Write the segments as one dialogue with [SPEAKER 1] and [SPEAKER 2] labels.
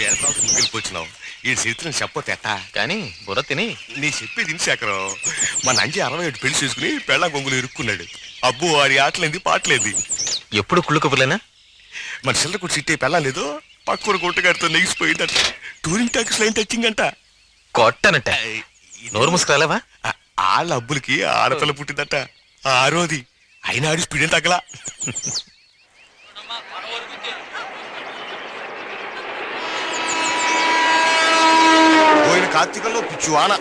[SPEAKER 1] 2 ఏళ్ళ తర్వాత నువ్వు వెళ్ళిపోతున్నావు. ఈ చరిత్రను చెప్పొతే ఎట్టా
[SPEAKER 2] కానీ బుర్ర తిని
[SPEAKER 1] నీ చెప్పేది శేఖరం. మన అంజి 67 పెళ్లి చేసుకుని పెళ్ళ గొంగులు ఇరుక్కున్నాడు. అబ్బో వాడి ఆటలేంది పాటలేంది.
[SPEAKER 2] ఎప్పుడు కుళ్ళు కబుర్లేనా?
[SPEAKER 1] మన చిల్లరకు చిట్టే పెళ్ళం లేదు, పక్కూర గుట్టగారితో నెగిసిపోయిందట. టూరింగ్ టాకీస్ లైన్ టచింగ్ అంట.
[SPEAKER 2] కొట్టనట్ట నోరు ముసుకురాలేవా?
[SPEAKER 1] వాళ్ళ అబ్బులకి ఆడపిల్ల పుట్టిందట. ఆరోది అయినా ఆడి స్పీడ్ ఏం తగ్గలా. పోయిన కార్తీకంలో పిచ్చువాన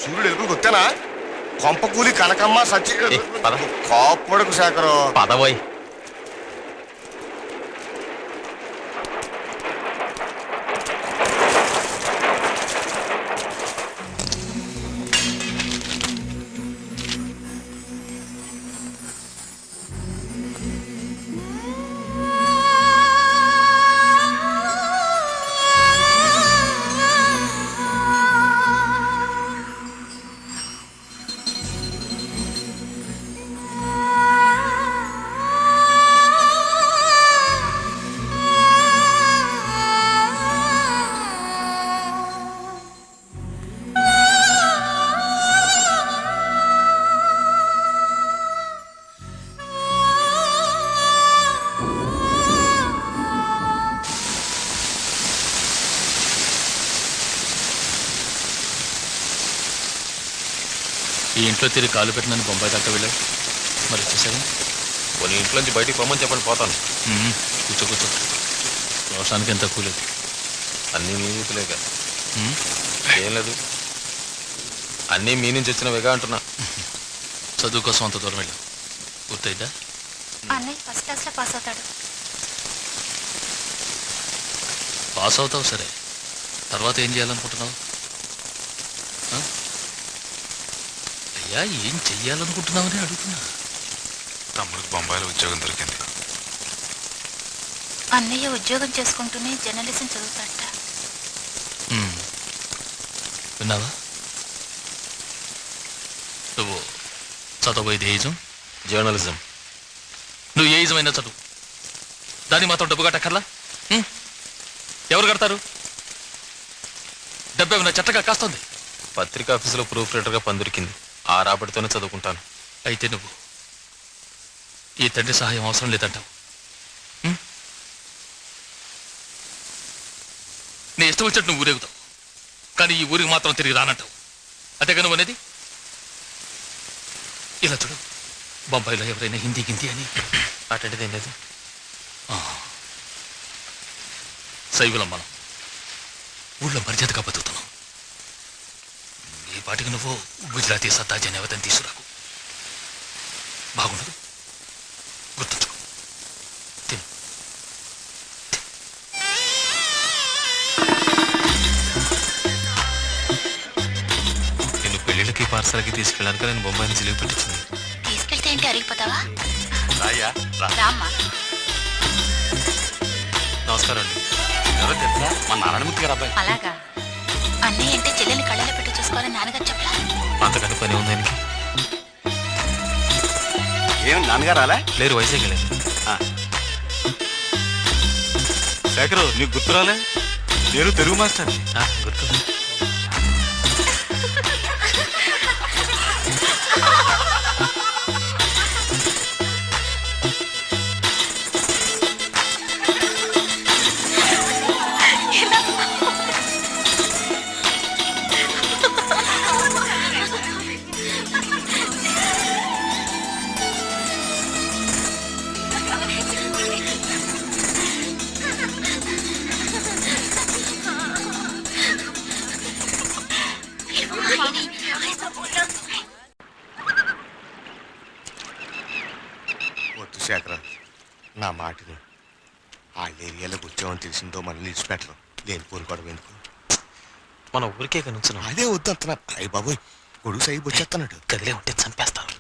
[SPEAKER 1] సూర్యుడు ఎలుగులు కొట్టానా కొంపకూలి కనకమ్మ సచ్చి కాపడకు శేఖరం
[SPEAKER 2] పదవోయ్.
[SPEAKER 3] ఈ ఇంట్లో తిరిగి కాలు పెట్టినని బొంబాయి దాకా వెళ్ళావు. మరి వచ్చేసావా?
[SPEAKER 2] కొన్ని ఇంట్లోంచి బయటికి పొమ్మని చెప్పండి, పోతాను.
[SPEAKER 3] కూర్చో కూర్చో. రోషానికి ఎంత తక్కువ లేదు.
[SPEAKER 2] అన్నీ మీ నీతులేక ఏం లేదు, అన్నీ మీ నుంచి వచ్చినవిగా అంటున్నా.
[SPEAKER 3] చదువు కోసం అంత దూరం వెళ్ళావు, పూర్తయిద్దా?
[SPEAKER 4] అన్నయ్య ఫస్ట్ క్లాస్లో పాస్ అవుతాడు.
[SPEAKER 3] పాస్ అవుతావు సరే, తర్వాత ఏం చేయాలనుకుంటున్నావు? అయ్యా ఏం చెయ్యాలనుకుంటున్నావని అడుగుతున్నా.
[SPEAKER 5] తమ్ముడికి బొంబాయిలో ఉద్యోగం దొరికింది.
[SPEAKER 4] అన్నయ్య ఉద్యోగం చేసుకుంటూనే జర్నలిజం చదువుతాడట.
[SPEAKER 3] విన్నావా? నువ్వు చదవబోయేది ఏజం
[SPEAKER 2] జర్నలిజం.
[SPEAKER 3] నువ్వు ఏ ఏజమైనా చదువు, దాన్ని మాత్రం డబ్బు కట్టక్కర్లా. ఎవరు కడతారు? డబ్బు ఏమైనా చెట్టగా కాస్తుంది?
[SPEAKER 2] పత్రికా ఆఫీసులో ప్రూఫ్ రీడర్గా పని దొరికింది, ఆ రాబడితోనే చదువుకుంటాను.
[SPEAKER 3] అయితే నువ్వు ఈ తండ్రి సహాయం అవసరం లేదంటావు. నీ ఇష్టం వచ్చినట్టు నువ్వు ఊరేగుతావు, కానీ ఈ ఊరికి మాత్రం తిరిగి రానంటావు. అదేగా నువ్వు అనేది? ఇలా చూడు, బొంబాయిలో ఎవరైనా హిందీ గింది అని
[SPEAKER 2] అటువంటిదేం లేదు.
[SPEAKER 3] శైవులం మనం ఊళ్ళో మర్యాదగా బతుకుతున్నాం. ఈ పాటికి నువ్వు గుజరాతీ సత్తాజీ ఎవరిని తీసుకురాకు, బాగుండదు. గుర్తుంచుకో. తిను.
[SPEAKER 2] నేను పెళ్ళిళ్ళకి పార్సల్కి తీసుకెళ్ళడానికి నేను బొంబాయి నుంచి లీవ్ పెట్టించింది.
[SPEAKER 4] తీసుకెళ్తే ఏంటి అరిగిపోతావా?
[SPEAKER 1] రామ్మా.
[SPEAKER 2] నమస్కారం అండి.
[SPEAKER 1] ఎవరో తెలుసా? మా నారాయణమూర్తి గారు అబ్బాయి.
[SPEAKER 4] అలాగా? అన్నయ్య అంటే చెల్లెని కళ్ళలో పెట్టి చూసుకోవాలని నాన్నగారు చెప్పలా?
[SPEAKER 2] అంతకంటే పని ఉంది ఆయనకి.
[SPEAKER 1] ఏం నాన్నగారు అలా
[SPEAKER 2] లేరు, వైజాగ్ వెళ్ళారు.
[SPEAKER 1] శేఖరు నీకు గుర్తురాలే? నేను తెలుగు మాస్టర్.
[SPEAKER 2] గుర్తు.
[SPEAKER 1] వద్దు శేఖర, నా మాటని. ఆ ఏరియాలోకి వచ్చామని తెలిసిందో మనల్ని ఇచ్చిపెట్టరు. లేని కోరుకోవడం ఎందుకు?
[SPEAKER 2] మన ఊరికే కనుంచున్నా.
[SPEAKER 1] అదే వద్దు అంటున్నా. అయ్యి బాబోయ్, కొడుకు సైబు వచ్చేస్తున్నాడు.
[SPEAKER 2] గదిలే ఉంటే చంపేస్తాను.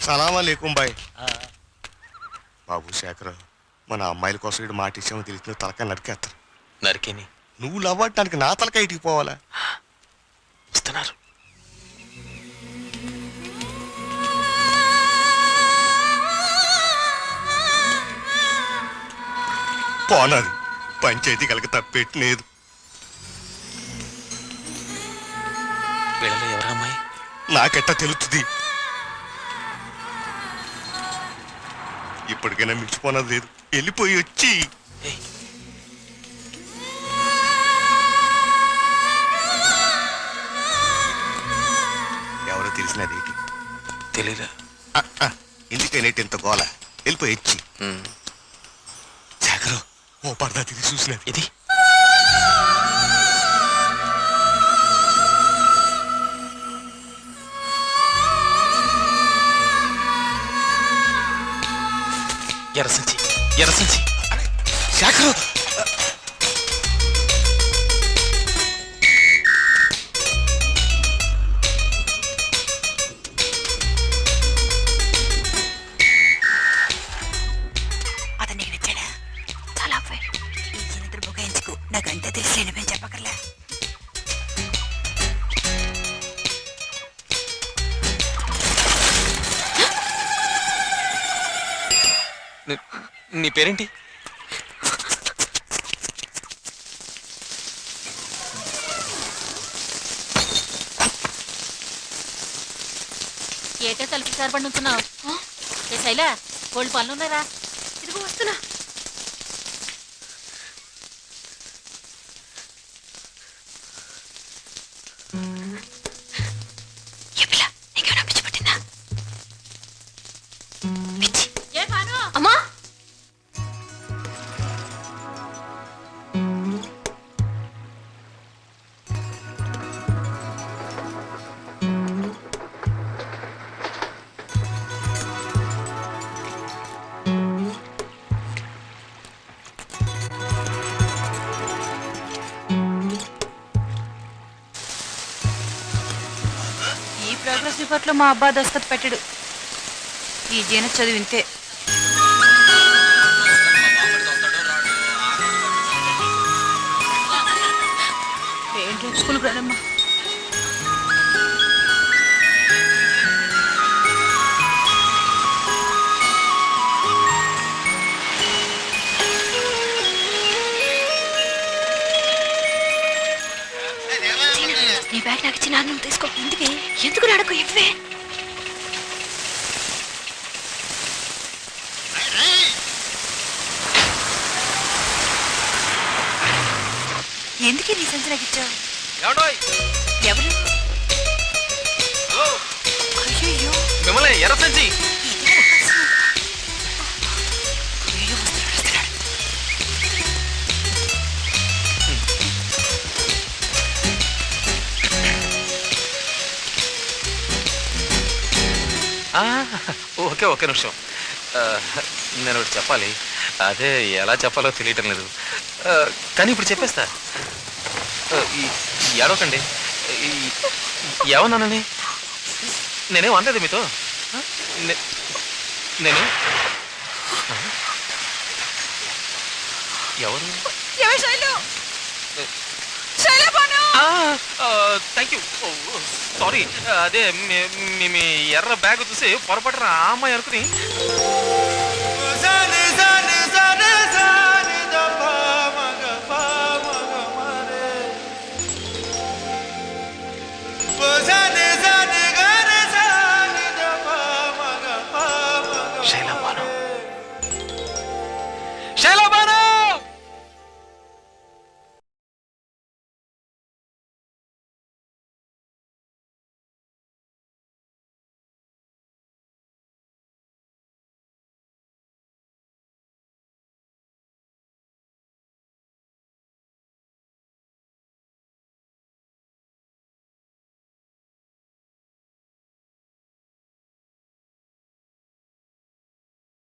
[SPEAKER 1] సలామా లేకుం బాయ్. బాబు శేఖర, మన అమ్మాయిల కోసం ఇటు మాట ఇచ్చామని తెలిసిన తలకాయ నరికేస్తారు.
[SPEAKER 2] నరికేని
[SPEAKER 1] నువ్వు లవ్వటానికి నా తలకాయ ఇటుకు పోవాలా?
[SPEAKER 2] వస్తున్నారు.
[SPEAKER 1] పోనాది పంచాయతీ కలక తప్పెట్టిలేదు.
[SPEAKER 2] వీళ్ళలో ఎవరా అమ్మాయి?
[SPEAKER 1] నాకెట్టా తెలుస్తుంది? ఇప్పటికైనా మించిపోనది లేదు. వెళ్ళిపోయి వచ్చి
[SPEAKER 2] ఏయ్,
[SPEAKER 1] ఎవరో తెలిసినదేంటి?
[SPEAKER 2] తెలీదా?
[SPEAKER 1] ఎందుకైనా ఇంత గోల? వెళ్ళిపోయి వచ్చి
[SPEAKER 2] ఉమ్,
[SPEAKER 1] శేఖరు ఓ పరదా తిరిగి చూసినది.
[SPEAKER 2] ఇది ఎర్రసంచి, ఎర్రసంచి.
[SPEAKER 1] శేఖరు
[SPEAKER 4] అతను నీకు నచ్చాడా? చాలా అబ్బాయి ఈ చిన్నద్దరు బుకాయించుకు నాకంతా తెలిసి నేను చెప్పకర్లే.
[SPEAKER 2] నీ పేరేంటి?
[SPEAKER 6] ఏటే తలుపు సరిపడి నుంచున్నావు? ఏ శైలా, కోళ్ళు పనులు ఉన్నారా?
[SPEAKER 4] ఇదిగో వస్తున్నా. ఏ పిల్ల, నీకేమైనా పిచ్చి పట్టిందా? పిచ్చి.
[SPEAKER 6] ఏ పాను?
[SPEAKER 4] అమ్మా
[SPEAKER 7] ఈ ప్రోగ్రెస్ రిపోర్ట్ లో మా అబ్బా దస్తఖత్ పెట్టాడు. ఈ జీన చదివి ఇంతే. ఏంటో స్కూల్ రానమ్మా.
[SPEAKER 4] నీ బ్యాగ్ నాకు ఇచ్చి నాన్న తీసుకో. ఎందుకు నాడకు ఇవ్వే. ఎందుకే నీ సంచి నాకు ఇచ్చావు?
[SPEAKER 2] ఏమండోయ్?
[SPEAKER 4] ఎవరు?
[SPEAKER 2] హలో,
[SPEAKER 4] అయ్యో
[SPEAKER 2] మిమ్మల్ని ఎర్రసంచి. ఓకే ఓకే నిమిషం. నేను ఒకటి చెప్పాలి. అదే ఎలా చెప్పాలో తెలియటం లేదు. కానీ ఇప్పుడు చెప్పేస్తా. ఏడవకండి. ఏమన్నానని నేనేం అనలేదు మీతో. నేను ఎవరు? Thank you. సారీ, అదే మీ ఎర్ర బ్యాగ్ చూసి పొరపాటున ఆ అమ్మాయి అనుకుని